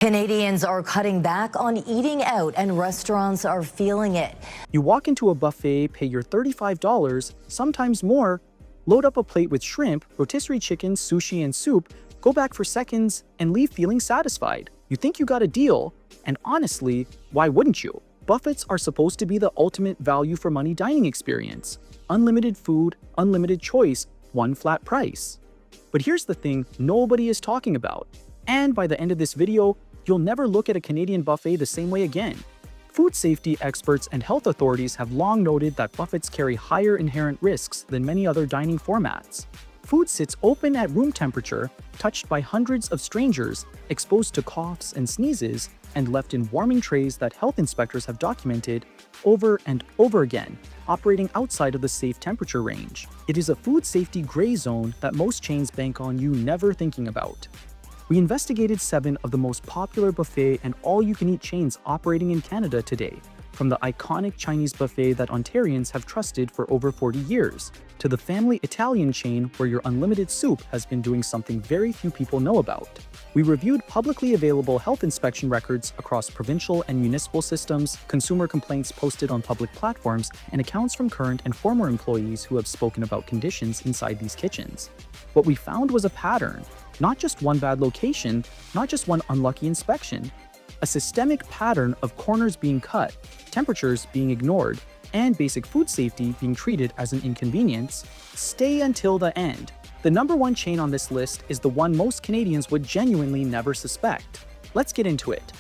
Canadians are cutting back on eating out and restaurants are feeling it. You walk into a buffet, pay your $35, sometimes more, load up a plate with shrimp, rotisserie chicken, sushi, and soup, go back for seconds, and leave feeling satisfied. You think you got a deal, and honestly, why wouldn't you? Buffets are supposed to be the ultimate value for money dining experience. Unlimited food, unlimited choice, one flat price. But here's the thing nobody is talking about. And by the end of this video, you'll never look at a Canadian buffet the same way again. Food safety experts and health authorities have long noted that buffets carry higher inherent risks than many other dining formats. Food sits open at room temperature, touched by hundreds of strangers, exposed to coughs and sneezes, and left in warming trays that health inspectors have documented over and over again, operating outside of the safe temperature range. It is a food safety gray zone that most chains bank on you never thinking about. We investigated 7 of the most popular buffet and all-you-can-eat chains operating in Canada today, from the iconic Chinese buffet that Ontarians have trusted for over 40 years, to the family Italian chain where your unlimited soup has been doing something very few people know about. We reviewed publicly available health inspection records across provincial and municipal systems, consumer complaints posted on public platforms, and accounts from current and former employees who have spoken about conditions inside these kitchens. What we found was a pattern. Not just one bad location, not just one unlucky inspection. A systemic pattern of corners being cut, temperatures being ignored, and basic food safety being treated as an inconvenience. Stay until the end. The #1 chain on this list is the one most Canadians would genuinely never suspect. Let's get into it.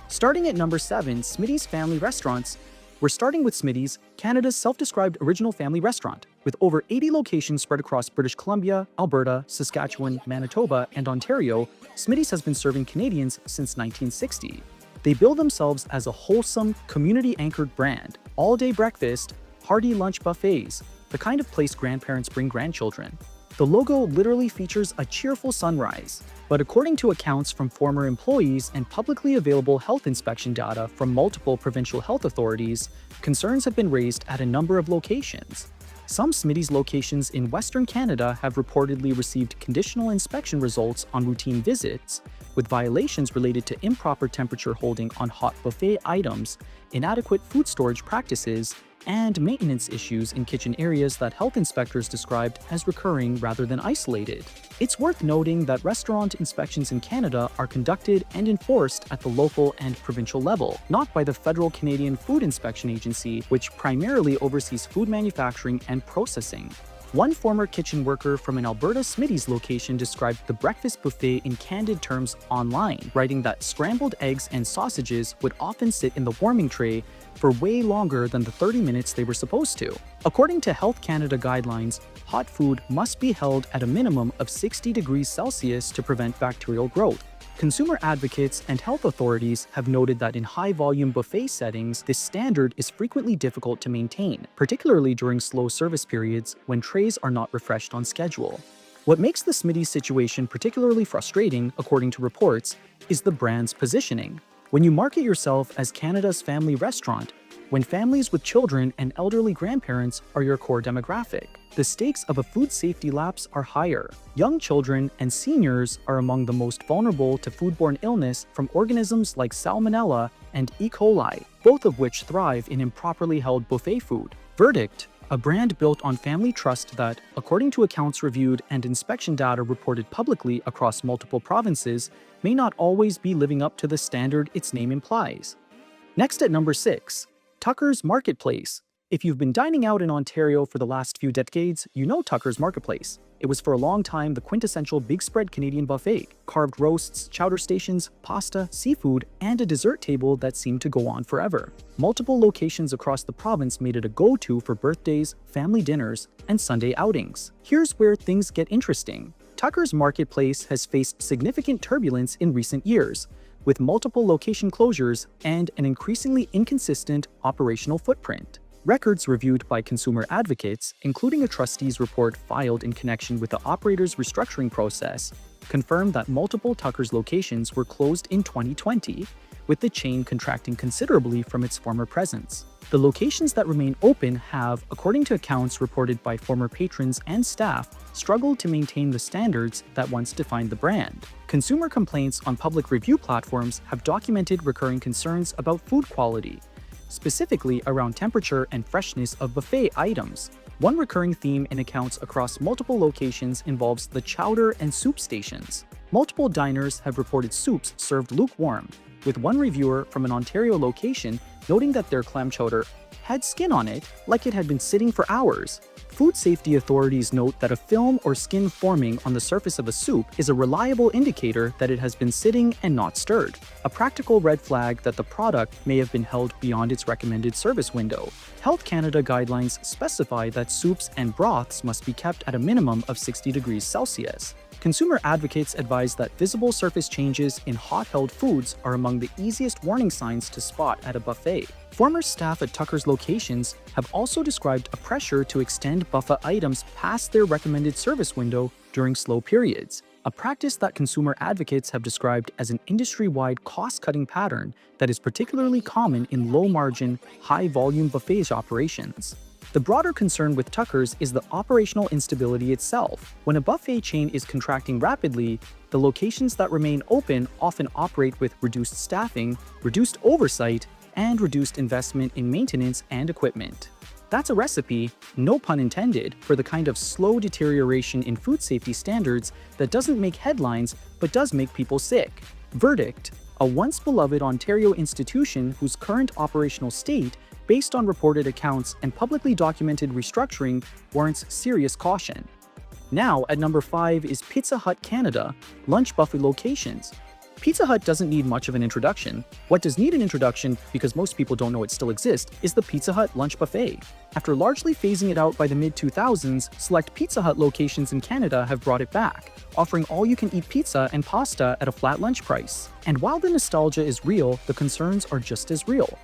Starting at number 7, Smitty's Family Restaurants. We're starting with Smitty's, Canada's self-described original family restaurant. With over 80 locations spread across British Columbia, Alberta, Saskatchewan, Manitoba, and Ontario, Smitty's has been serving Canadians since 1960. They bill themselves as a wholesome, community-anchored brand. All-day breakfast, hearty lunch buffets, the kind of place grandparents bring grandchildren. The logo literally features a cheerful sunrise. But according to accounts from former employees and publicly available health inspection data from multiple provincial health authorities, concerns have been raised at a number of locations. Some Smitty's locations in Western Canada have reportedly received conditional inspection results on routine visits, with violations related to improper temperature holding on hot buffet items, inadequate food storage practices, and maintenance issues in kitchen areas that health inspectors described as recurring rather than isolated. It's worth noting that restaurant inspections in Canada are conducted and enforced at the local and provincial level, not by the Federal Canadian Food Inspection Agency, which primarily oversees food manufacturing and processing. One former kitchen worker from an Alberta Smitty's location described the breakfast buffet in candid terms online, writing that scrambled eggs and sausages would often sit in the warming tray for way longer than the 30 minutes they were supposed to. According to Health Canada guidelines, hot food must be held at a minimum of 60 degrees Celsius to prevent bacterial growth. Consumer advocates and health authorities have noted that in high-volume buffet settings, this standard is frequently difficult to maintain, particularly during slow service periods when trays are not refreshed on schedule. What makes the Smitty's situation particularly frustrating, according to reports, is the brand's positioning. When you market yourself as Canada's family restaurant, when families with children and elderly grandparents are your core demographic, the stakes of a food safety lapse are higher. Young children and seniors are among the most vulnerable to foodborne illness from organisms like Salmonella and E. coli, both of which thrive in improperly held buffet food. Verdict: a brand built on family trust that, according to accounts reviewed and inspection data reported publicly across multiple provinces, may not always be living up to the standard its name implies. Next at number 6, Tucker's Marketplace. If you've been dining out in Ontario for the last few decades, you know Tucker's Marketplace. It was for a long time the quintessential big spread Canadian buffet. Carved roasts, chowder stations, pasta, seafood, and a dessert table that seemed to go on forever. Multiple locations across the province made it a go-to for birthdays, family dinners, and Sunday outings. Here's where things get interesting. Tucker's Marketplace has faced significant turbulence in recent years, with multiple location closures and an increasingly inconsistent operational footprint. Records reviewed by consumer advocates, including a trustee's report filed in connection with the operator's restructuring process, confirmed that multiple Tucker's locations were closed in 2020, with the chain contracting considerably from its former presence. The locations that remain open have, according to accounts reported by former patrons and staff, struggled to maintain the standards that once defined the brand. Consumer complaints on public review platforms have documented recurring concerns about food quality, specifically around temperature and freshness of buffet items. One recurring theme in accounts across multiple locations involves the chowder and soup stations. Multiple diners have reported soups served lukewarm, with one reviewer from an Ontario location noting that their clam chowder had skin on it like it had been sitting for hours. Food safety authorities note that a film or skin forming on the surface of a soup is a reliable indicator that it has been sitting and not stirred, a practical red flag that the product may have been held beyond its recommended service window. Health Canada guidelines specify that soups and broths must be kept at a minimum of 60 degrees Celsius. Consumer advocates advise that visible surface changes in hot-held foods are among the easiest warning signs to spot at a buffet. Former staff at Tucker's locations have also described a pressure to extend buffet items past their recommended service window during slow periods, a practice that consumer advocates have described as an industry-wide cost-cutting pattern that is particularly common in low-margin, high-volume buffet operations. The broader concern with Tucker's is the operational instability itself. When a buffet chain is contracting rapidly, the locations that remain open often operate with reduced staffing, reduced oversight, and reduced investment in maintenance and equipment. That's a recipe, no pun intended, for the kind of slow deterioration in food safety standards that doesn't make headlines but does make people sick. Verdict: a once beloved Ontario institution whose current operational state, based on reported accounts and publicly documented restructuring, warrants serious caution. Now, at number 5 is Pizza Hut Canada, lunch buffet locations. Pizza Hut doesn't need much of an introduction. What does need an introduction, because most people don't know it still exists, is the Pizza Hut lunch buffet. After largely phasing it out by the mid-2000s, select Pizza Hut locations in Canada have brought it back, offering all-you-can-eat pizza and pasta at a flat lunch price. And while the nostalgia is real, the concerns are just as real.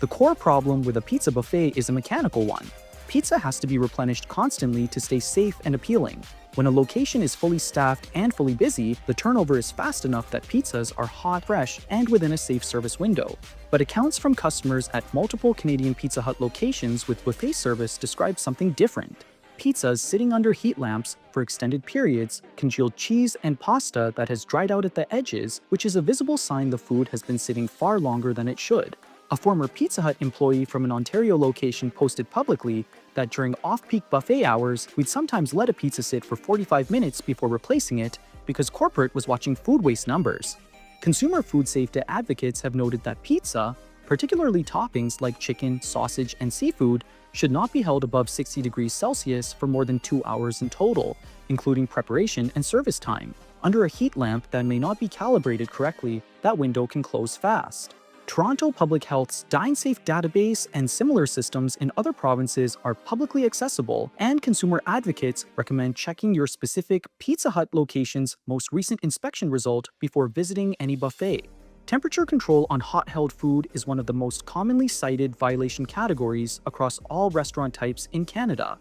The core problem with a pizza buffet is a mechanical one. Pizza has to be replenished constantly to stay safe and appealing. When a location is fully staffed and fully busy, the turnover is fast enough that pizzas are hot, fresh, and within a safe service window. But accounts from customers at multiple Canadian Pizza Hut locations with buffet service describe something different. Pizzas sitting under heat lamps for extended periods, congealed cheese and pasta that has dried out at the edges, which is a visible sign the food has been sitting far longer than it should. A former Pizza Hut employee from an Ontario location posted publicly that during off-peak buffet hours, we'd sometimes let a pizza sit for 45 minutes before replacing it because corporate was watching food waste numbers. Consumer food safety advocates have noted that pizza, particularly toppings like chicken, sausage, and seafood, should not be held above 60 degrees Celsius for more than 2 hours in total, including preparation and service time. Under a heat lamp that may not be calibrated correctly, that window can close fast. Toronto Public Health's DineSafe database and similar systems in other provinces are publicly accessible, and consumer advocates recommend checking your specific Pizza Hut location's most recent inspection result before visiting any buffet. Temperature control on hot-held food is one of the most commonly cited violation categories across all restaurant types in Canada,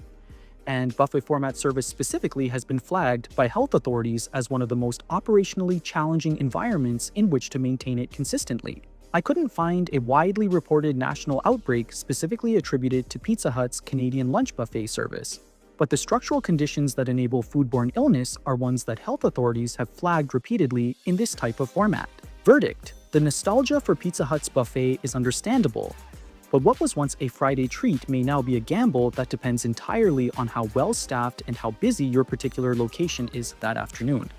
and buffet format service specifically has been flagged by health authorities as one of the most operationally challenging environments in which to maintain it consistently. I couldn't find a widely reported national outbreak specifically attributed to Pizza Hut's Canadian lunch buffet service, but the structural conditions that enable foodborne illness are ones that health authorities have flagged repeatedly in this type of format. Verdict: the nostalgia for Pizza Hut's buffet is understandable, but what was once a Friday treat may now be a gamble that depends entirely on how well-staffed and how busy your particular location is that afternoon.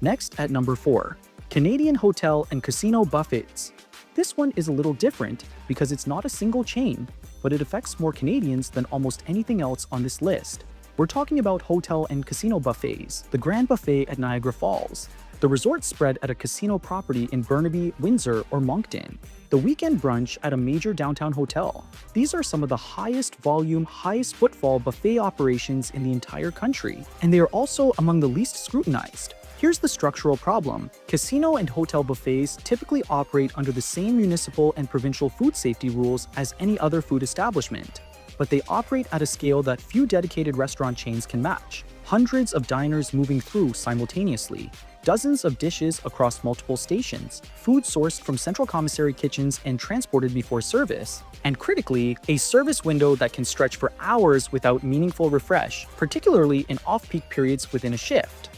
Next, at number 4, Canadian Hotel and Casino Buffets. This one is a little different because it's not a single chain, but it affects more Canadians than almost anything else on this list. We're talking about hotel and casino buffets, the Grand Buffet at Niagara Falls, the resort spread at a casino property in Burnaby, Windsor, or Moncton, the weekend brunch at a major downtown hotel. These are some of the highest volume, highest footfall buffet operations in the entire country, and they are also among the least scrutinized. Here's the structural problem. Casino and hotel buffets typically operate under the same municipal and provincial food safety rules as any other food establishment, but they operate at a scale that few dedicated restaurant chains can match. Hundreds of diners moving through simultaneously. dozens of dishes across multiple stations, food sourced from central commissary kitchens and transported before service, and critically, a service window that can stretch for hours without meaningful refresh, particularly in off-peak periods within a shift.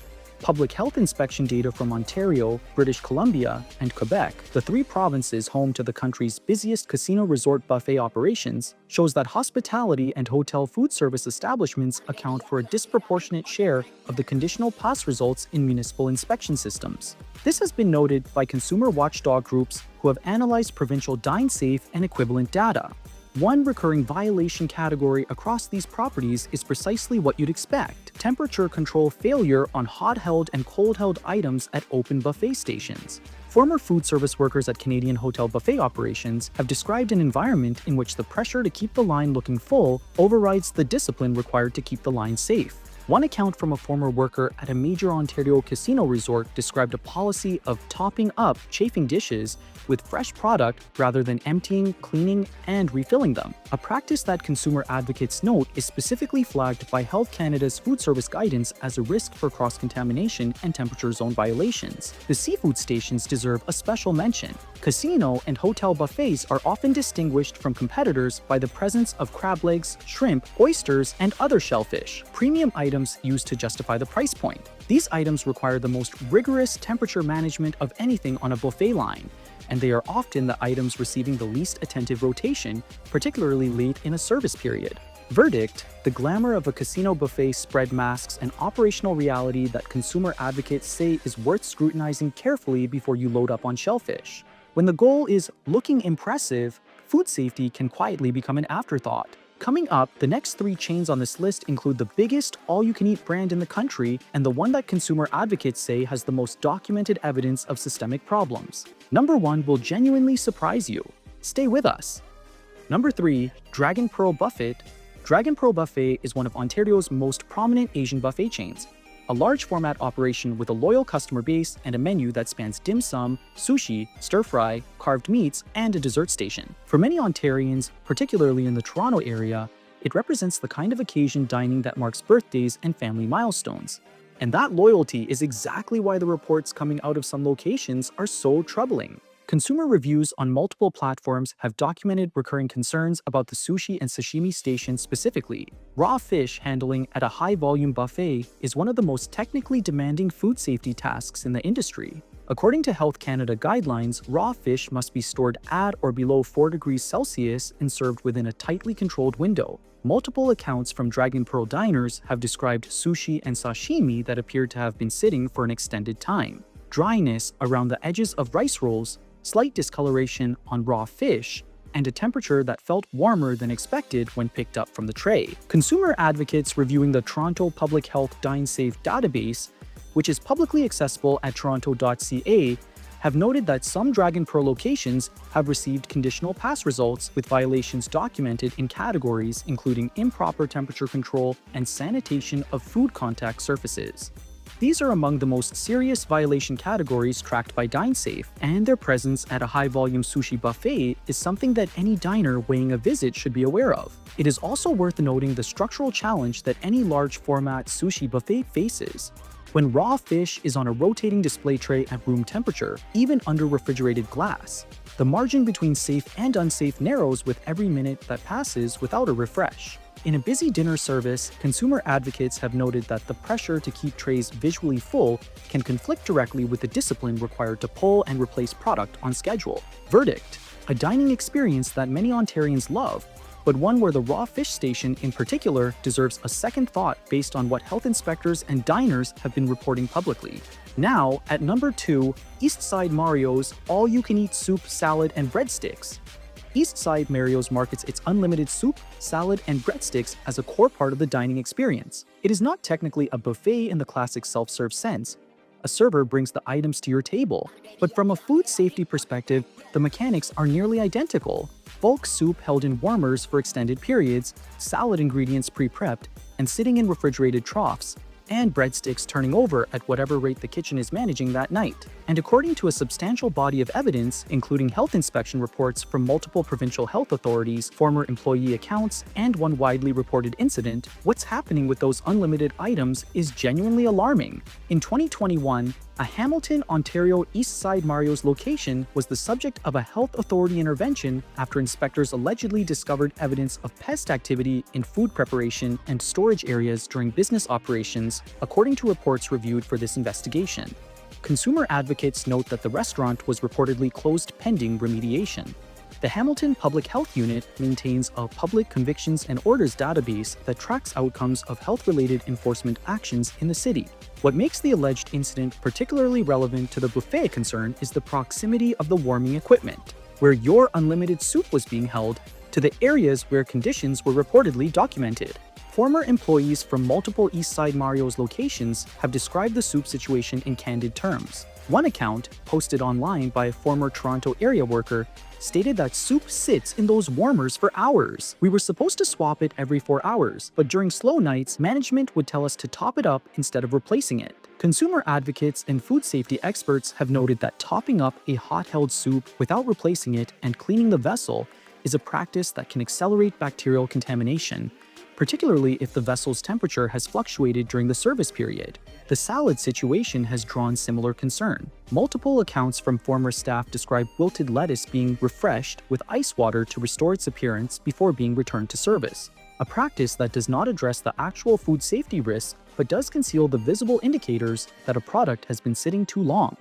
Public health inspection data from Ontario, British Columbia, and Quebec, the three provinces home to the country's busiest casino resort buffet operations, shows that hospitality and hotel food service establishments account for a disproportionate share of the conditional pass results in municipal inspection systems. This has been noted by consumer watchdog groups who have analyzed provincial DineSafe and equivalent data. One recurring violation category across these properties is precisely what you'd expect: temperature control failure on hot-held and cold-held items at open buffet stations. Former food service workers at Canadian hotel buffet operations have described an environment in which the pressure to keep the line looking full overrides the discipline required to keep the line safe. One account from a former worker at a major Ontario casino resort described a policy of topping up chafing dishes with fresh product rather than emptying, cleaning, and refilling them, a practice that consumer advocates note is specifically flagged by Health Canada's food service guidance as a risk for cross-contamination and temperature zone violations. The seafood stations deserve a special mention. Casino and hotel buffets are often distinguished from competitors by the presence of crab legs, shrimp, oysters, and other shellfish, premium items used to justify the price point. These items require the most rigorous temperature management of anything on a buffet line, and they are often the items receiving the least attentive rotation, particularly late in a service period. Verdict: the glamour of a casino buffet spread masks an operational reality that consumer advocates say is worth scrutinizing carefully before you load up on shellfish. When the goal is looking impressive, food safety can quietly become an afterthought. Coming up, the next three chains on this list include the biggest all-you-can-eat brand in the country and the one that consumer advocates say has the most documented evidence of systemic problems. Number 1 will genuinely surprise you. Stay with us. Number 3, Dragon Pearl Buffet. Dragon Pearl Buffet is one of Ontario's most prominent Asian buffet chains, a large format operation with a loyal customer base and a menu that spans dim sum, sushi, stir-fry, carved meats, and a dessert station. For many Ontarians, particularly in the Toronto area, it represents the kind of occasion dining that marks birthdays and family milestones. And that loyalty is exactly why the reports coming out of some locations are so troubling. Consumer reviews on multiple platforms have documented recurring concerns about the sushi and sashimi station specifically. Raw fish handling at a high-volume buffet is one of the most technically demanding food safety tasks in the industry. According to Health Canada guidelines, raw fish must be stored at or below 4 degrees Celsius and served within a tightly controlled window. Multiple accounts from Dragon Pearl diners have described sushi and sashimi that appeared to have been sitting for an extended time. Dryness around the edges of rice rolls, slight discoloration on raw fish, and a temperature that felt warmer than expected when picked up from the tray. Consumer advocates reviewing the Toronto Public Health DineSafe database, which is publicly accessible at toronto.ca, have noted that some Dragon Pearl locations have received conditional pass results with violations documented in categories including improper temperature control and sanitation of food contact surfaces. These are among the most serious violation categories tracked by DineSafe, and their presence at a high-volume sushi buffet is something that any diner weighing a visit should be aware of. It is also worth noting the structural challenge that any large-format sushi buffet faces. When raw fish is on a rotating display tray at room temperature, even under refrigerated glass, the margin between safe and unsafe narrows with every minute that passes without a refresh. In a busy dinner service, consumer advocates have noted that the pressure to keep trays visually full can conflict directly with the discipline required to pull and replace product on schedule. Verdict: a dining experience that many Ontarians love, but one where the raw fish station in particular deserves a second thought based on what health inspectors and diners have been reporting publicly. Now, at number 2, Eastside Mario's all-you-can-eat soup, salad, and breadsticks. Eastside Mario's markets its unlimited soup, salad, and breadsticks as a core part of the dining experience. It is not technically a buffet in the classic self-serve sense. A server brings the items to your table. But from a food safety perspective, the mechanics are nearly identical. Bulk soup held in warmers for extended periods, salad ingredients pre-prepped, and sitting in refrigerated troughs, and breadsticks turning over at whatever rate the kitchen is managing that night. And according to a substantial body of evidence, including health inspection reports from multiple provincial health authorities, former employee accounts, and one widely reported incident, what's happening with those unlimited items is genuinely alarming. In 2021, A Hamilton, Ontario East Side Mario's location was the subject of a health authority intervention after inspectors allegedly discovered evidence of pest activity in food preparation and storage areas during business operations, according to reports reviewed for this investigation. Consumer advocates note that the restaurant was reportedly closed pending remediation. The Hamilton Public Health Unit maintains a public convictions and orders database that tracks outcomes of health-related enforcement actions in the city. What makes the alleged incident particularly relevant to the buffet concern is the proximity of the warming equipment, where your unlimited soup was being held, to the areas where conditions were reportedly documented. Former employees from multiple East Side Mario's locations have described the soup situation in candid terms. One account, posted online by a former Toronto area worker, stated that soup sits in those warmers for hours. We were supposed to swap it every 4 hours, but during slow nights, management would tell us to top it up instead of replacing it. Consumer advocates and food safety experts have noted that topping up a hot-held soup without replacing it and cleaning the vessel is a practice that can accelerate bacterial contamination, particularly if the vessel's temperature has fluctuated during the service period. The salad situation has drawn similar concern. Multiple accounts from former staff describe wilted lettuce being refreshed with ice water to restore its appearance before being returned to service, a practice that does not address the actual food safety risks but does conceal the visible indicators that a product has been sitting too long.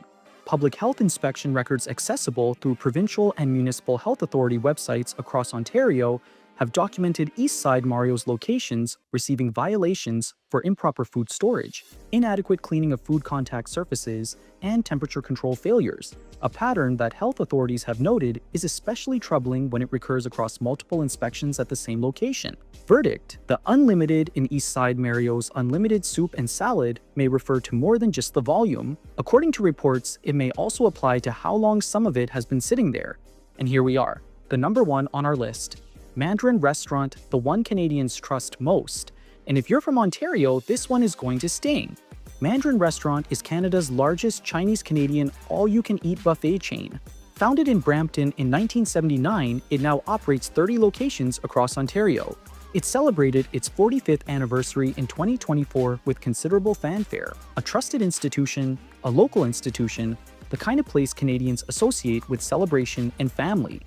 Public health inspection records accessible through provincial and municipal health authority websites across Ontario have documented East Side Mario's locations receiving violations for improper food storage, inadequate cleaning of food contact surfaces, and temperature control failures, a pattern that health authorities have noted is especially troubling when it recurs across multiple inspections at the same location. Verdict: the unlimited in East Side Mario's unlimited soup and salad may refer to more than just the volume. According to reports, it may also apply to how long some of it has been sitting there. And here we are, the number one on our list. Mandarin Restaurant, the one Canadians trust most. And if you're from Ontario, this one is going to sting. Mandarin Restaurant is Canada's largest Chinese-Canadian all-you-can-eat buffet chain. Founded in Brampton in 1979, it now operates 30 locations across Ontario. It celebrated its 45th anniversary in 2024 with considerable fanfare. A trusted institution, a local institution, the kind of place Canadians associate with celebration and family.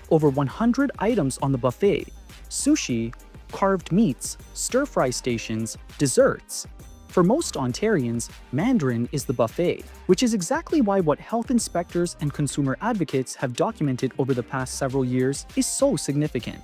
Over 100 items on the buffet: sushi, carved meats, stir-fry stations, desserts. For most Ontarians, Mandarin is the buffet, which is exactly why what health inspectors and consumer advocates have documented over the past several years is so significant.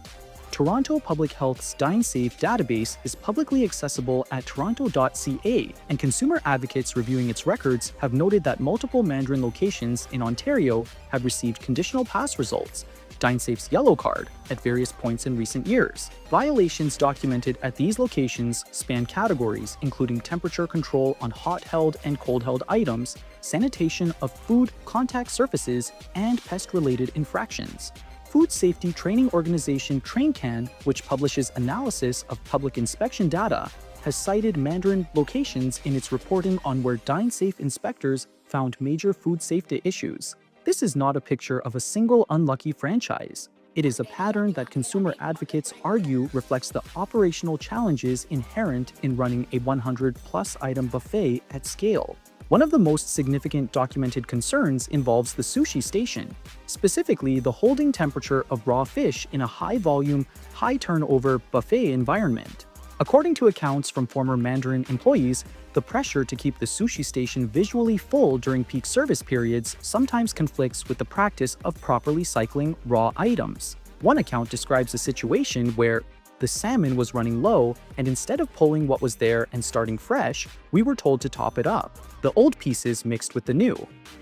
Toronto Public Health's Dine Safe database is publicly accessible at toronto.ca, and consumer advocates reviewing its records have noted that multiple Mandarin locations in Ontario have received conditional pass results, DineSafe's yellow card, at various points in recent years. Violations documented at these locations span categories including temperature control on hot-held and cold-held items, sanitation of food contact surfaces, and pest-related infractions. Food safety training organization TrainCan, which publishes analysis of public inspection data, has cited Mandarin locations in its reporting on where DineSafe inspectors found major food safety issues. This is not a picture of a single unlucky franchise. It is a pattern that consumer advocates argue reflects the operational challenges inherent in running a 100-plus item buffet at scale. One of the most significant documented concerns involves the sushi station, specifically the holding temperature of raw fish in a high-volume, high-turnover buffet environment. According to accounts from former Mandarin employees, the pressure to keep the sushi station visually full during peak service periods sometimes conflicts with the practice of properly cycling raw items. One account describes a situation where the salmon was running low, and instead of pulling what was there and starting fresh, we were told to top it up, the old pieces mixed with the new.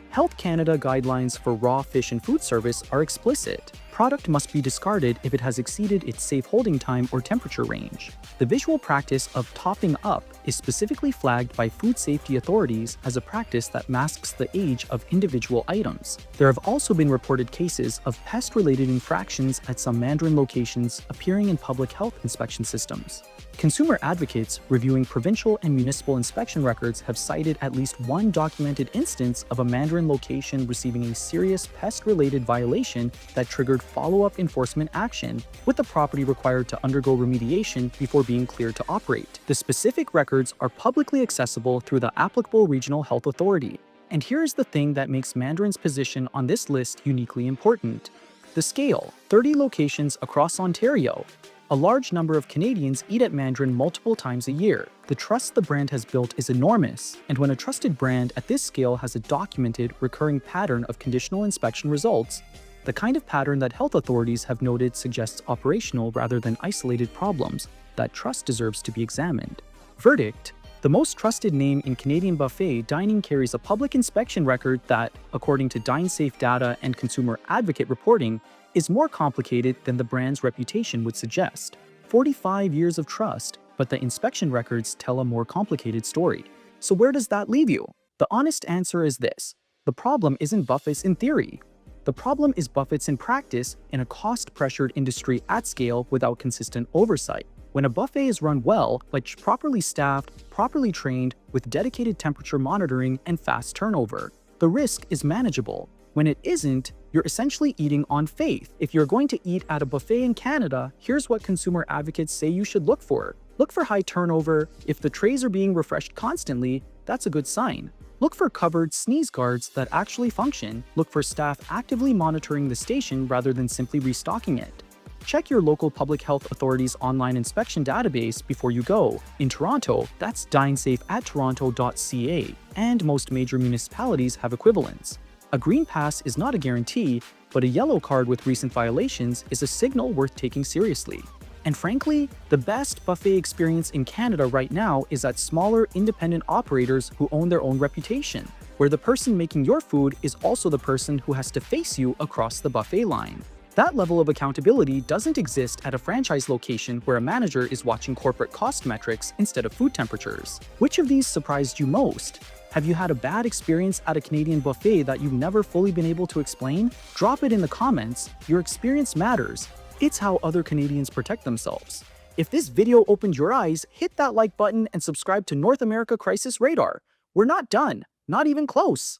Health Canada guidelines for raw fish and food service are explicit. Product must be discarded if it has exceeded its safe holding time or temperature range. The visual practice of topping up is specifically flagged by food safety authorities as a practice that masks the age of individual items. There have also been reported cases of pest-related infractions at some Mandarin locations appearing in public health inspection systems. Consumer advocates reviewing provincial and municipal inspection records have cited at least one documented instance of a Mandarin location receiving a serious pest-related violation that triggered follow-up enforcement action, with the property required to undergo remediation before being cleared to operate. The specific records are publicly accessible through the applicable regional health authority. And here's the thing that makes Mandarin's position on this list uniquely important. The scale: 30 locations across Ontario. A large number of Canadians eat at Mandarin multiple times a year. The trust the brand has built is enormous, and when a trusted brand at this scale has a documented, recurring pattern of conditional inspection results, the kind of pattern that health authorities have noted suggests operational rather than isolated problems, that trust deserves to be examined. Verdict: the most trusted name in Canadian buffet dining carries a public inspection record that, according to DineSafe data and consumer advocate reporting, is more complicated than the brand's reputation would suggest. 45 years of trust, but the inspection records tell a more complicated story. So where does that leave you? The honest answer is this: the problem isn't buffets in theory. The problem is buffets in practice in a cost-pressured industry at scale without consistent oversight. When a buffet is run well, like properly staffed, properly trained, with dedicated temperature monitoring and fast turnover, the risk is manageable. When it isn't, you're essentially eating on faith. If you're going to eat at a buffet in Canada, here's what consumer advocates say you should look for. Look for high turnover. If the trays are being refreshed constantly, that's a good sign. Look for covered sneeze guards that actually function. Look for staff actively monitoring the station rather than simply restocking it. Check your local public health authority's online inspection database before you go. In Toronto, that's dinesafe@toronto.ca, and most major municipalities have equivalents. A green pass is not a guarantee, but a yellow card with recent violations is a signal worth taking seriously. And frankly, the best buffet experience in Canada right now is at smaller independent operators who own their own reputation, where the person making your food is also the person who has to face you across the buffet line. That level of accountability doesn't exist at a franchise location where a manager is watching corporate cost metrics instead of food temperatures. Which of these surprised you most? Have you had a bad experience at a Canadian buffet that you've never fully been able to explain? Drop it in the comments. Your experience matters. It's how other Canadians protect themselves. If this video opened your eyes, hit that like button and subscribe to North America Crisis Radar. We're not done, not even close.